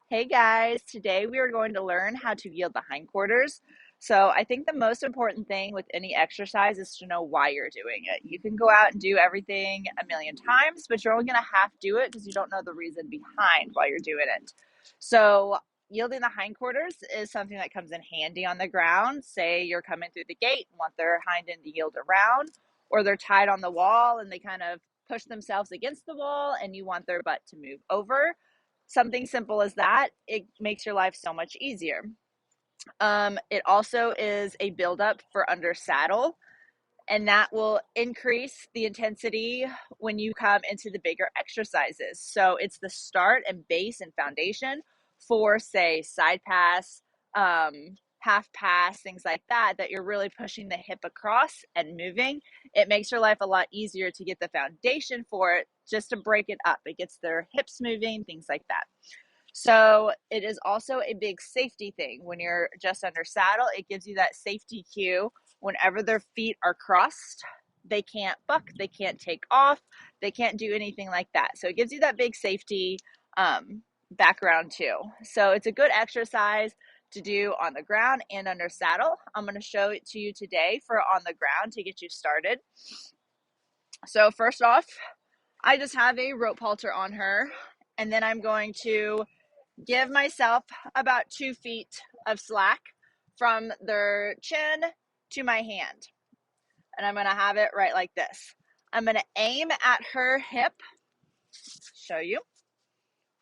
Hey guys, today we are going to learn how to yield the hindquarters. So I think the most important thing with any exercise is to know why you're doing it. You can go out and do everything a million times, but you're only going to half do it because you don't know the reason behind why you're doing it. So yielding the hindquarters is something that comes in handy on the ground. Say you're coming through the gate and want their hind end to yield around, or they're tied on the wall and they kind of push themselves against the wall and you want their butt to move over. Something simple as that, it makes your life so much easier. It also is a buildup for under saddle, and that will increase the intensity when you come into the bigger exercises. So it's the start and base and foundation for, say, side pass, half pass, things like that, that you're really pushing the hip across and moving. It makes your life a lot easier to get the foundation for it, just to break it up. It gets their hips moving, things like that. So it is also a big safety thing. When you're just under saddle, it gives you that safety cue. Whenever their feet are crossed, they can't buck, they can't take off, they can't do anything like that. So it gives you that big safety background too. So it's a good exercise to do on the ground and under saddle. I'm going to show it to you today for on the ground to get you started. So first off, I just have a rope halter on her, and then I'm going to give myself about 2 feet of slack from their chin to my hand. And I'm going to have it right like this. I'm going to aim at her hip, show you,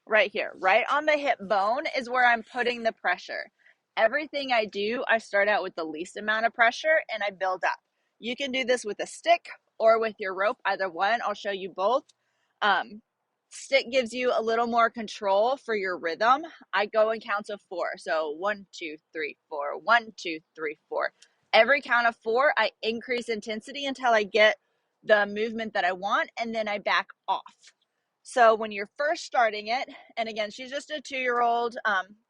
right here, right on the hip bone is where I'm putting the pressure. Everything I do, I start out with the least amount of pressure and I build up. You can do this with a stick or with your rope, either one. I'll show you both. Stick gives you a little more control for your rhythm. I go and count to 4. So 1, 2, 3, 4, 1, 2, 3, 4. Every count of 4, I increase intensity until I get the movement that I want, and then I back off. So when you're first starting it, and again, she's just a 2-year-old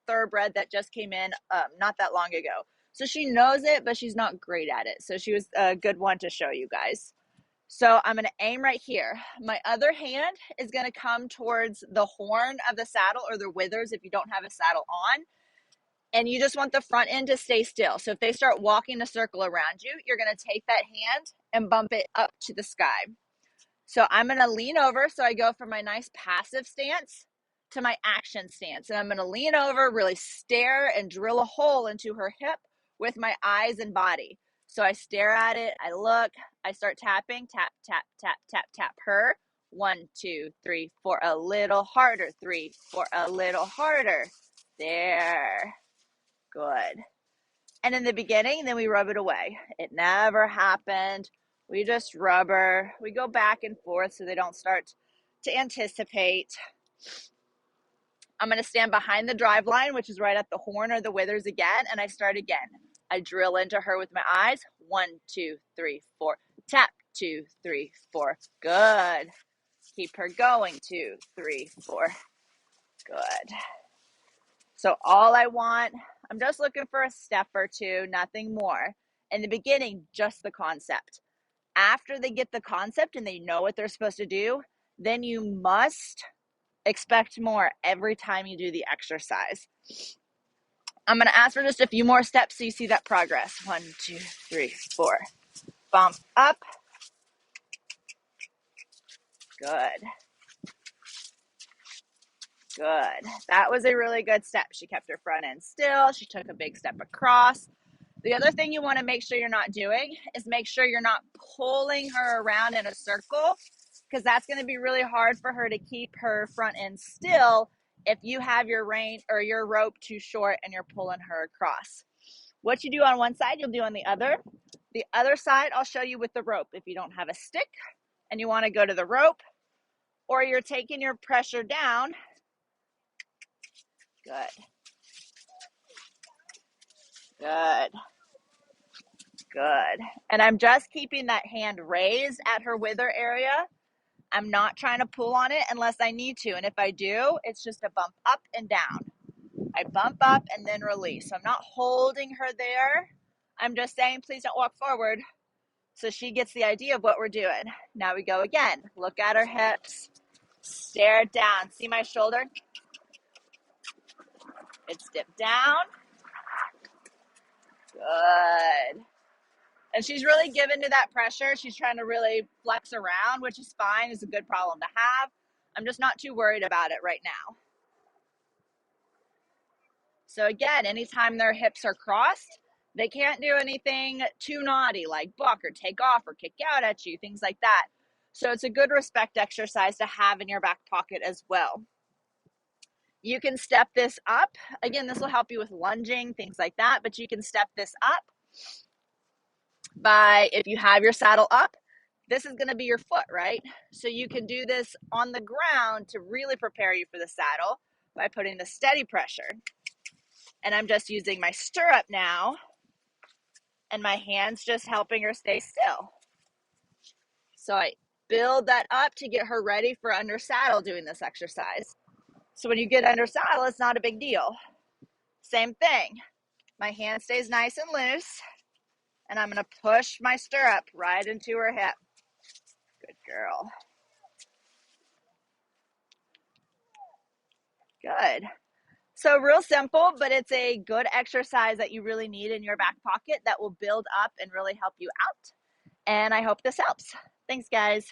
thoroughbred that just came in not that long ago. So she knows it, but she's not great at it. So she was a good one to show you guys. So I'm going to aim right here. My other hand is going to come towards the horn of the saddle, or the withers if you don't have a saddle on. And you just want the front end to stay still. So if they start walking a circle around you, you're going to take that hand and bump it up to the sky. So I'm going to lean over. So I go from my nice passive stance to my action stance. And I'm going to lean over, really stare and drill a hole into her hip with my eyes and body. So I stare at it, I look, I start tapping, tap, tap, tap, tap, tap her. 1, 2, 3, 4, a little harder. 3, 4, a little harder. There. Good. And in the beginning, then we rub it away. It never happened. We just rub her. We go back and forth so they don't start to anticipate. I'm going to stand behind the drive line, which is right at the horn or the withers again, and I start again. I drill into her with my eyes. 1, 2, 3, 4. Tap. 2, 3, 4. Good. Keep her going. 2, 3, 4. Good. So all I want, I'm just looking for a step or two, nothing more. In the beginning, just the concept. After they get the concept and they know what they're supposed to do, then you must expect more every time you do the exercise. I'm going to ask for just a few more steps so you see that progress. 1, 2, 3, 4. Bump up. Good. Good. That was a really good step. She kept her front end still. She took a big step across. The other thing you want to make sure you're not doing is make sure you're not pulling her around in a circle, because that's going to be really hard for her to keep her front end still if you have your rein or your rope too short and you're pulling her across. What you do on one side, you'll do on the other. The other side, I'll show you with the rope. If you don't have a stick and you want to go to the rope, or you're taking your pressure down. Good. Good. Good. And I'm just keeping that hand raised at her wither area. I'm not trying to pull on it unless I need to. And if I do, it's just a bump up and down. I bump up and then release. So I'm not holding her there. I'm just saying, please don't walk forward. So she gets the idea of what we're doing. Now we go again. Look at her hips. Stare down. See my shoulder? It's dipped down. Good. And she's really given to that pressure. She's trying to really flex around, which is fine. It's a good problem to have. I'm just not too worried about it right now. So again, anytime their hips are crossed, they can't do anything too naughty like buck or take off or kick out at you, things like that. So it's a good respect exercise to have in your back pocket as well. You can step this up. Again, this will help you with lunging, things like that, but you can step this up by, if you have your saddle up, this is going to be your foot, right? So you can do this on the ground to really prepare you for the saddle by putting the steady pressure. And I'm just using my stirrup now, and my hands just helping her stay still. So I build that up to get her ready for under saddle doing this exercise. So when you get under saddle, it's not a big deal. Same thing. My hand stays nice and loose, and I'm going to push my stirrup right into her hip. Good girl. Good. So real simple, but it's a good exercise that you really need in your back pocket that will build up and really help you out. And I hope this helps. Thanks, guys.